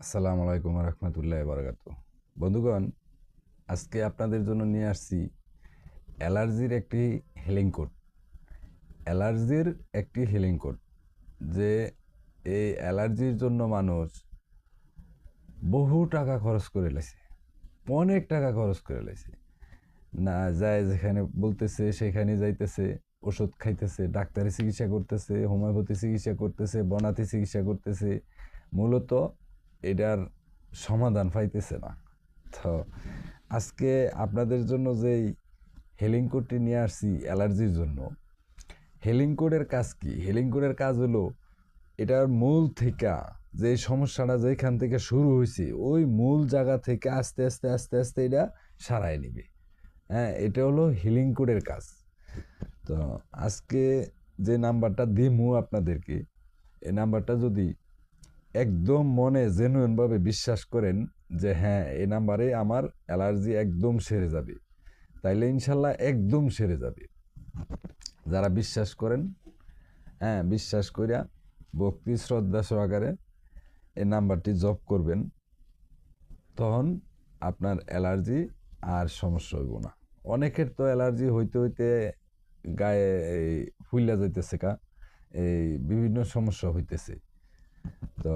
আসসালামু আলাইকুম রহমতুল্লাহ বারাকাতু। বন্ধুগণ, আজকে আপনাদের জন্য নিয়ে আসছি অ্যালার্জির একটি হিলিং কোড। অ্যালার্জির একটি হিলিং কোড, যে এই অ্যালার্জির জন্য মানুষ বহু টাকা খরচ করে লেছে, অনেক টাকা খরচ করে লেছে। না যায় যেখানে বলতেছে সেখানে যাইতেছে, ওষুধ খাইতেছে, ডাক্তারি চিকিৎসা করতেছে, হোমিওপ্যাথি চিকিৎসা করতেছে, বনাতি চিকিৎসা করতেছে, মূলত এটার সমাধান পাইতেছে না। তো আজকে আপনাদের জন্য যেই হেলিং কোডটি নিয়ে আসছি অ্যালার্জির জন্য। হেলিং কোডের কাজ কি? হেলিং কোডের কাজ হলো এটার মূল থেকে, যে সমস্যাটা যেখান থেকে শুরু হয়েছে ওই মূল জায়গা থেকে আস্তে আস্তে আস্তে আস্তে এটা সারাই নিবে। হ্যাঁ, এটা হলো হিলিং কোডের কাজ। তো আজকে যে নাম্বারটা দিমু আপনাদেরকে, এই নাম্বারটা যদি একদম মনে জেনুইনভাবে বিশ্বাস করেন যে হ্যাঁ, এই নাম্বারে আমার অ্যালার্জি একদম সেরে যাবে, তাইলে ইনশাল্লাহ একদম সেরে যাবে। যারা বিশ্বাস করেন, হ্যাঁ, বিশ্বাস করিয়া ভক্তি শ্রদ্ধা সহকারে এই নাম্বারটি জপ করবেন, তখন আপনার অ্যালার্জি আর সমস্যা হইব না। অনেকের তো অ্যালার্জি হইতে হইতে গায়ে ফুইলা যাইতেছে, এই বিভিন্ন সমস্যা হইতেছে। তো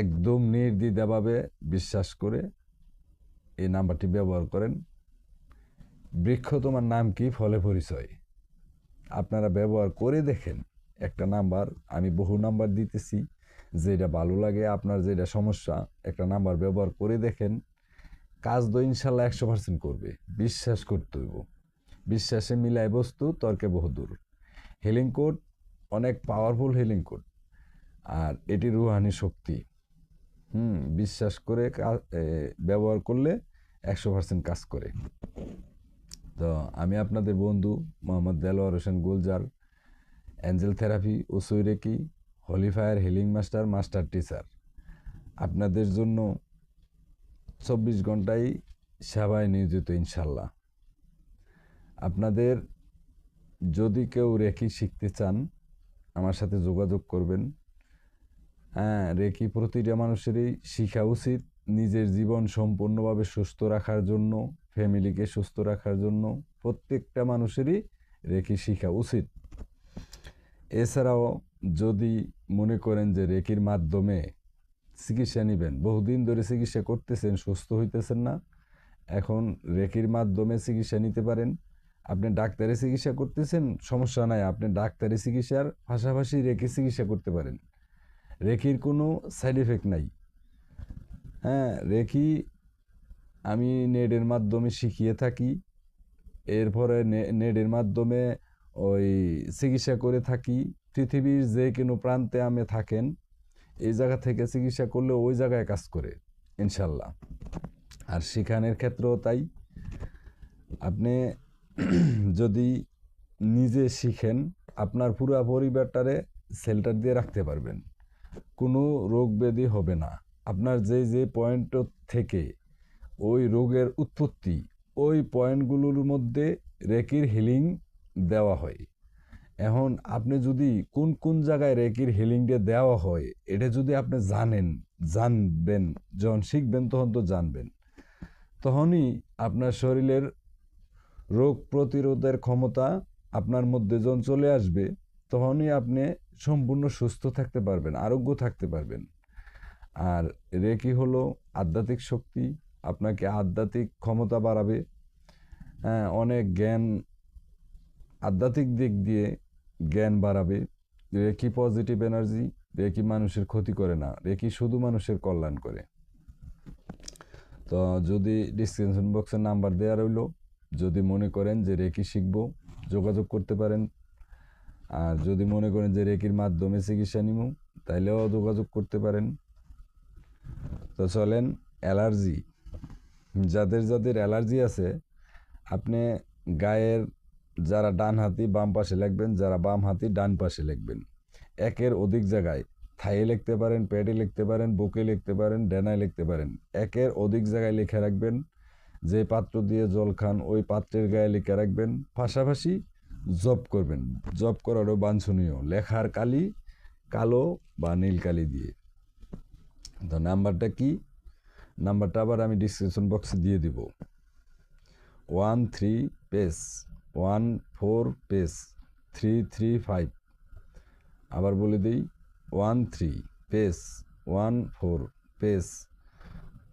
একদম নির্দ্বিধাভাবে বিশ্বাস করে এই নাম্বারটি ব্যবহার করেন। বৃক্ষ তোমার নাম কি, ফলে পরিচয়। আপনারা ব্যবহার করে দেখেন। একটা নাম্বার, আমি বহু নাম্বার দিতেছি, যেটা ভালো লাগে আপনার, যেটা সমস্যা, একটা নাম্বার ব্যবহার করে দেখেন। কাজ তো ইনশাল্লাহ 100% করবে, বিশ্বাস করতে হইব। বিশ্বাসে মিলায় বস্তু, তর্কে বহুদূর। হিলিং কোড অনেক পাওয়ারফুল হিলিং কোড, আর এটি রুহানি শক্তি। বিশ্বাস করে ব্যবহার করলে 100% কাজ করে। তো আমি আপনাদের বন্ধু মোহাম্মদ দেলোয়ার হোসেন গুলজার, অ্যাঞ্জেল থেরাপি ও সুইরেকি হলিফায়ার হিলিং মাস্টার টিচার, আপনাদের জন্য 24 ঘন্টায় সেবায় নিয়োজিত ইনশাল্লাহ। আপনাদের যদি কেউ রেকি শিখতে চান, আমার সাথে যোগাযোগ করবেন। হ্যাঁ, রেকি প্রতিটা মানুষেরই শিখা উচিত, নিজের জীবন সম্পূর্ণভাবে সুস্থ রাখার জন্য, ফ্যামিলিকে সুস্থ রাখার জন্য প্রত্যেকটা মানুষেরই রেকি শিখা উচিত। এছাড়াও যদি মনে করেন যে রেকির মাধ্যমে চিকিৎসা নেবেন, বহুদিন ধরে চিকিৎসা করতেছেন, সুস্থ হইতেছেন না, এখন রেকির মাধ্যমে চিকিৎসা নিতে পারেন। আপনি ডাক্তারি চিকিৎসা করতেছেন, সমস্যা নাই, আপনি ডাক্তারি চিকিৎসার পাশাপাশি রেকি চিকিৎসা করতে পারেন। রেকির কোনো সাইড এফেক্ট নাই। হ্যাঁ, রেকি আমি নেটের মাধ্যমে শিখিয়ে থাকি, এরপরে নেটের মাধ্যমে ওই চিকিৎসা করে থাকি। পৃথিবীর যে কোনো প্রান্তে আমি থাকেন, এই জায়গা থেকে চিকিৎসা করলে ওই জায়গায় কাজ করে ইনশাল্লাহ। আর শিখানোর ক্ষেত্রেও তাই। আপনি যদি নিজে শিখেন, আপনার পুরো পরিবারটারে শেল্টার দিয়ে রাখতে পারবেন, কোনো রোগ ব্যাধি হবে না। আপনার যে যে পয়েন্ট থেকে ওই রোগের উৎপত্তি, ওই পয়েন্টগুলোর মধ্যে রেকির হিলিং দেওয়া হয়। এখন আপনি যদি কোন কোন জায়গায় রেকির হিলিংটা দেওয়া হয়, এটা যদি আপনি জানবেন, যখন শিখবেন তখন তো জানবেন, তখনই আপনার শরীরের রোগ প্রতিরোধের ক্ষমতা আপনার মধ্যে যখন চলে আসবে, তখনই আপনি সম্পূর্ণ সুস্থ থাকতে পারবেন, আরোগ্য থাকতে পারবেন। আর রেকি হলো আধ্যাত্মিক শক্তি, আপনাকে আধ্যাত্মিক ক্ষমতা বাড়াবে। হ্যাঁ, অনেক জ্ঞান, আধ্যাত্মিক দিক দিয়ে জ্ঞান বাড়াবে। রেকি পজিটিভ এনার্জি, রেকি মানুষের ক্ষতি করে না, রেকি শুধু মানুষের কল্যাণ করে। তো যদি ডিসক্রিপশন বক্সের নাম্বার দেওয়া রইল, যদি মনে করেন যে রেকি শিখবো, যোগাযোগ করতে পারেন। আর যদি মনে করেন যে রেকির মাধ্যমে চিকিৎসা নিব, তাইলেও যোগাযোগ করতে পারেন। তো চলেন, অ্যালার্জি, যাদের যাদের অ্যালার্জি আছে, আপনি গায়ের যারা ডান হাতি বাম পাশে লিখবেন, যারা বাম হাতি ডান পাশে লিখবেন। একের অধিক জায়গায় থাইয়ে লিখতে পারেন, পেটে লিখতে পারেন, বুকে লিখতে পারেন, ডানায় লিখতে পারেন। একের অধিক জায়গায় লিখে রাখবেন। যে পাত্র দিয়ে জল খান ওই পাত্রের গায়ে লিখে রাখবেন, পাশাপাশি জব করবেন। জব করারও বাঞ্ছনীয়, লেখার কালি কালো বা নীল কালি দিয়ে। তো তো নাম্বারটা কি, নাম্বারটা আবার আমি ডিসক্রিপশন বক্সে দিয়ে দিব। 13 পেস 14 পেস 335। আবার বলে দিই 13 পেস 14 পেস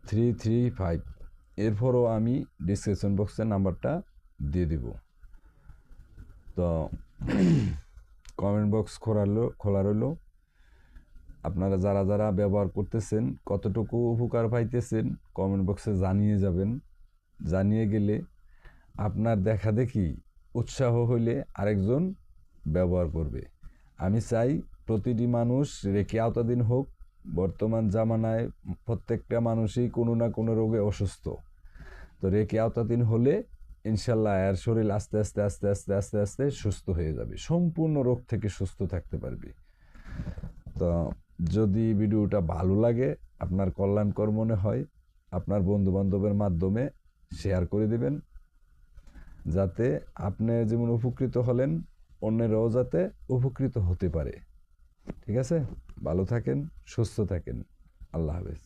335। এরপরও আমি ডিসক্রিপশন বক্সের নাম্বারটা দিয়ে দিব। তো কমেন্ট বক্স খোলা রইল। আপনারা যারা যারা ব্যবহার করতেছেন, কতটুকু উপকার পাইতেছেন কমেন্ট বক্সে জানিয়ে যাবেন। জানিয়ে গেলে আপনার দেখা দেখি উৎসাহ হইলে আরেকজন ব্যবহার করবে। আমি চাই প্রতিটি মানুষ রেখে আওতাধীন হোক। বর্তমান জামানায় প্রত্যেকটা মানুষই কোনো না কোনো রোগে অসুস্থ। তো রেখে আওতাধীন হলে ইনশাল্লাহ এর শরীর আস্তে আস্তে আস্তে আস্তে আস্তে আস্তে সুস্থ হয়ে যাবে, সম্পূর্ণ রোগ থেকে সুস্থ থাকতে পারবে। তো যদি ভিডিওটা ভালো লাগে, আপনার কল্যাণকর মনে হয়, আপনার বন্ধুবান্ধবের মাধ্যমে শেয়ার করে দেবেন, যাতে আপনি যেমন উপকৃত হলেন অন্যেরাও যাতে উপকৃত হতে পারে। ঠিক আছে, ভালো থাকেন, সুস্থ থাকেন, আল্লাহ হাফেজ।